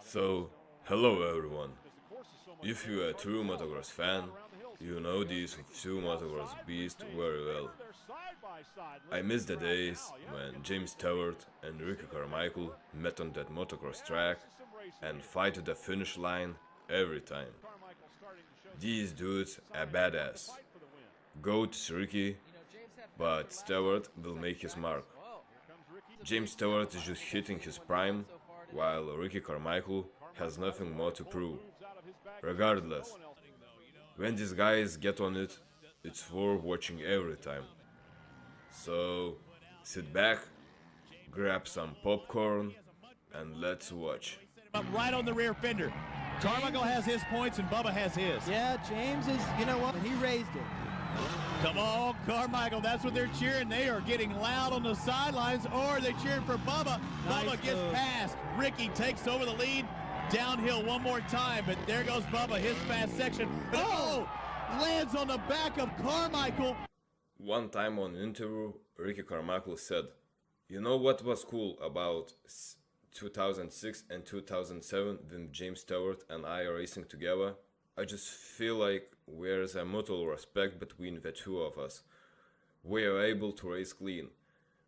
So, hello everyone. If you're a true motocross fan, you know these two motocross beasts very well. I miss the days when James Stewart and Ricky Carmichael met on that motocross track and fight to the finish line every time. These dudes are badass. Goats Ricky, but Stewart will make his mark. James Stewart is just hitting his prime, while Ricky Carmichael has nothing more to prove. Regardless, when these guys get on it, it's worth watching every time. So, sit back, grab some popcorn, and let's watch. Up right on the rear fender. Carmichael has his points and Bubba has his. Yeah, James is, you know what, he raised it. Come on, Carmichael, that's what they're cheering. They are getting loud on the sidelines, or they're cheering for Bubba. Nice Bubba gets move. past. Ricky takes over the lead. Downhill one more time, but there goes Bubba, his fast section. Oh! Lands on the back of Carmichael. One time on an interview, Ricky Carmichael said, "You know what was cool about 2006 and 2007 when James Stewart and I are racing together? I just feel like there's a mutual respect between the two of us. We are able to race clean.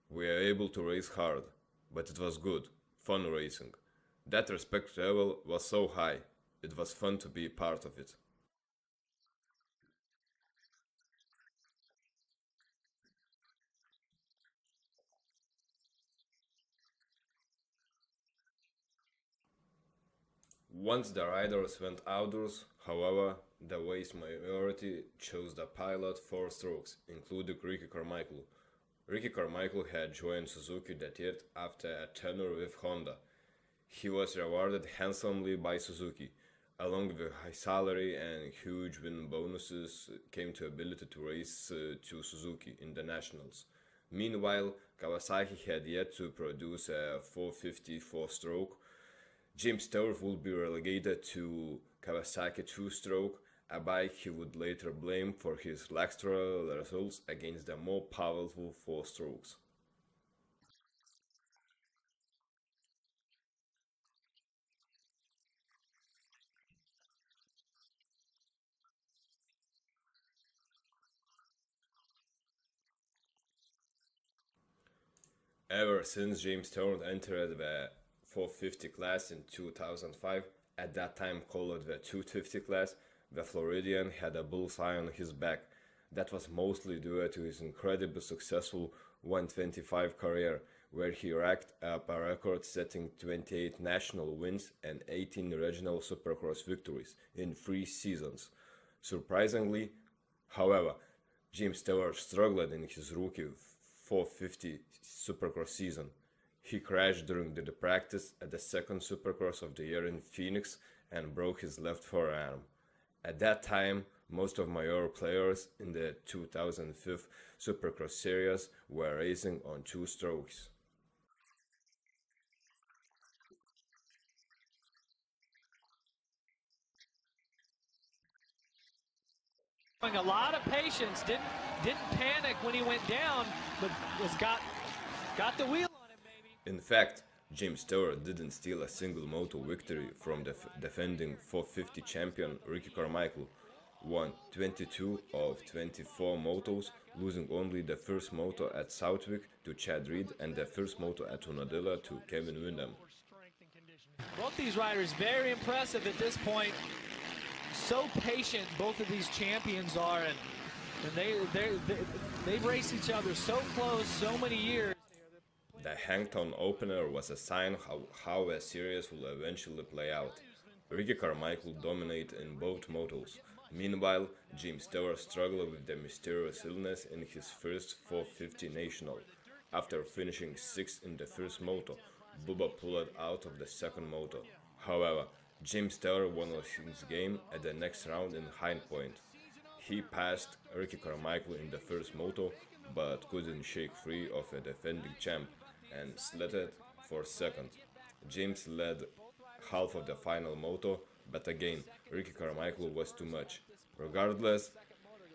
We are able to race hard. But it was good, fun racing. That respect level was so high. It was fun to be part of it." Once the riders went outdoors, however, the vast majority chose the pilot four strokes, including Ricky Carmichael. Ricky Carmichael had joined Suzuki that year after a tenure with Honda. He was rewarded handsomely by Suzuki. Along with a high salary and huge win bonuses came the ability to race to Suzuki in the Nationals. Meanwhile, Kawasaki had yet to produce a 450 four-stroke. James Stewart would be relegated to Kawasaki two-stroke, a bike he would later blame for his lackluster results against the more powerful four-strokes. Ever since James Stewart entered the 450 class in 2005, at that time called the 250 class, the Floridian had a bullseye on his back. That was mostly due to his incredibly successful 125 career, where he racked up a record-setting 28 national wins and 18 regional Supercross victories in 3 seasons. Surprisingly, however, James Stewart struggled in his rookie 450 Supercross season. He crashed during the practice at the second Supercross of the year in Phoenix and broke his left forearm. At that time, most of major players in the 2005 Supercross series were racing on two strokes. A lot of patience, didn't panic when he went down, but got the wheel on him maybe. In fact, James Stewart didn't steal a single moto victory from the defending 450 champion Ricky Carmichael, won 22 of 24 motos, losing only the first moto at Southwick to Chad Reed and the first moto at Unadilla to Kevin Windham. Both these riders very impressive at this point. So patient both of these champions are, and they've raced each other so close so many years. The Hangtown opener was a sign how a series will eventually play out. Ricky Carmichael dominated in both motos. Meanwhile, James Stewart struggled with the mysterious illness in his first 450 National. After finishing 6th in the first moto, Bubba pulled out of the second moto. However, James Stewart won his game at the next round in High Point. He passed Ricky Carmichael in the first moto, but couldn't shake free of a defending champ and slotted for second. James led half of the final moto, but again, Ricky Carmichael was too much. Regardless,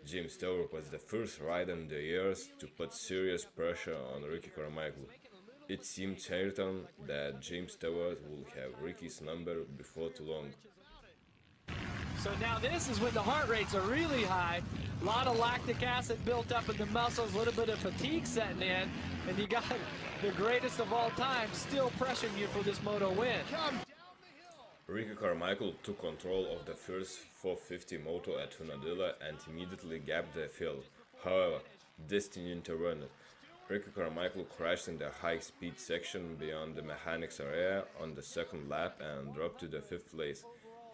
James Stewart was the first rider in the years to put serious pressure on Ricky Carmichael. It seemed certain that James Stewart will have Ricky's number before too long. So now this is when the heart rates are really high. A lot of lactic acid built up in the muscles, a little bit of fatigue setting in, and you got the greatest of all time still pressuring you for this moto win. Ricky Carmichael took control of the first 450 moto at Hunadilla and immediately gapped the field. However, destiny intervened. Ricky Carmichael crashed in the high-speed section beyond the mechanics area on the second lap and dropped to the 5th place.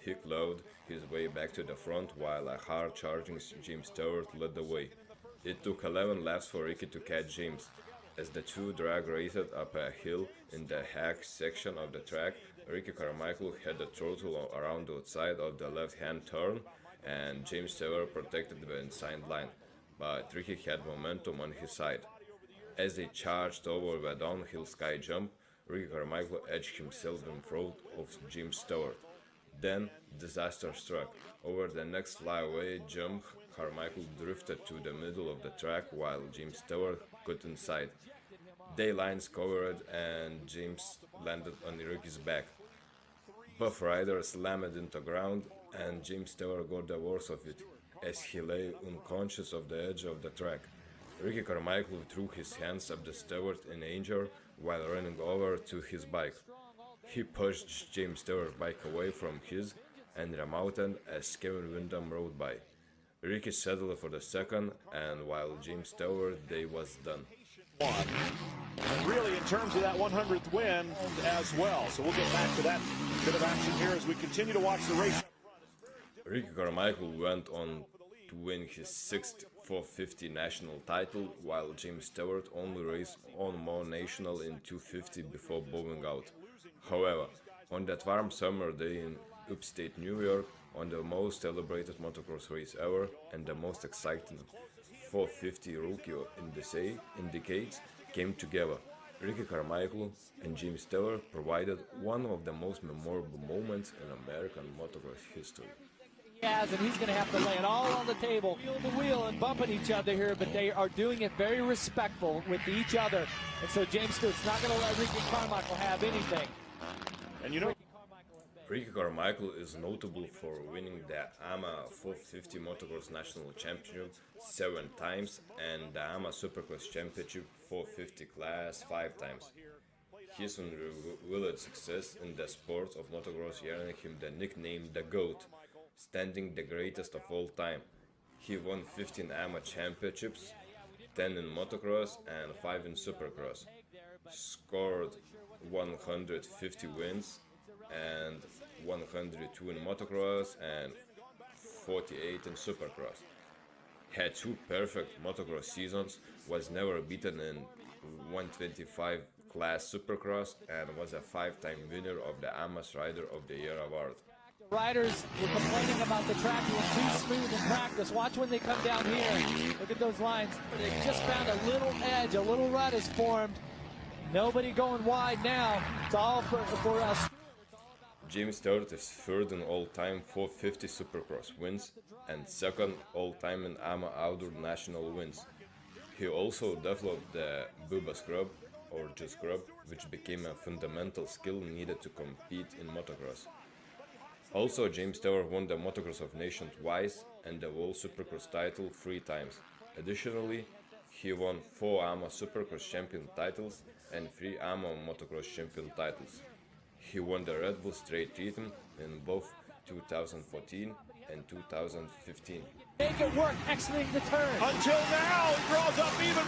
He clawed his way back to the front while a hard-charging James Stewart led the way. It took 11 laps for Ricky to catch James. As the two drag raced up a hill in the hack section of the track, Ricky Carmichael had the throttle around the outside of the left-hand turn, and James Stewart protected the inside line, but Ricky had momentum on his side. As they charged over the downhill sky jump, Ricky Carmichael edged himself in front of James Stewart. Then disaster struck. Over the next flyaway jump, Carmichael drifted to the middle of the track while James Stewart got inside. They lines covered and James landed on Ricky's back. Both riders slammed into ground and James Stewart got the worst of it as he lay unconscious on the edge of the track. Ricky Carmichael threw his hands up the Stewart in anger while running over to his bike. He pushed James Stewart's bike away from his and remounted as Kevin Windham rode by. Ricky settled for the second, and while James Stewart day was done. And really in terms of that 100th win as well. So we'll get back to that bit of action here as we continue to watch the race. Ricky Carmichael went on to win his 6th 450 national title, while James Stewart only raced one more national in 250 before bowing out. However, on that warm summer day in upstate New York, on the most celebrated motocross race ever and the most exciting 450 rookie in decades came together. Ricky Carmichael and James Stewart provided one of the most memorable moments in American motocross history. And he's going to have to lay it all on the table, wheel to wheel and bumping each other here, but they are doing it very respectful with each other. And so James Stewart's not going to let Ricky Carmichael have anything. And you know, Ricky Carmichael is notable for winning the AMA 450 Motocross National Championship 7 times and the AMA Supercross Championship 450 class 5 times. His unrivaled success in the sport of motocross earned him the nickname the GOAT, standing the greatest of all time. He won 15 AMA championships, 10 in motocross and 5 in supercross, scored 150 wins and 102 in motocross and 48 in supercross. Had 2 perfect motocross seasons, was never beaten in 125 class supercross, and was a 5-time winner of the AMA's Rider of the Year award. Riders were complaining about the track being too smooth in practice. Watch when they come down here. Look at those lines. They just found a little edge, a little rut is formed. Nobody going wide now. It's all for us. James Stewart is 3rd in all-time 450 Supercross wins and 2nd all-time in AMA Outdoor National wins. He also developed the Bubba Scrub, or just Scrub, which became a fundamental skill needed to compete in motocross. Also, James Stewart won the Motocross of Nations twice and the World Supercross title 3 times. Additionally, he won 4 AMA Supercross champion titles and 3 AMA Motocross champion titles. He won the Red Bull Straight Rhythm in both 2014 and 2015. Make it work, exiting the turn. until now, he draws up even.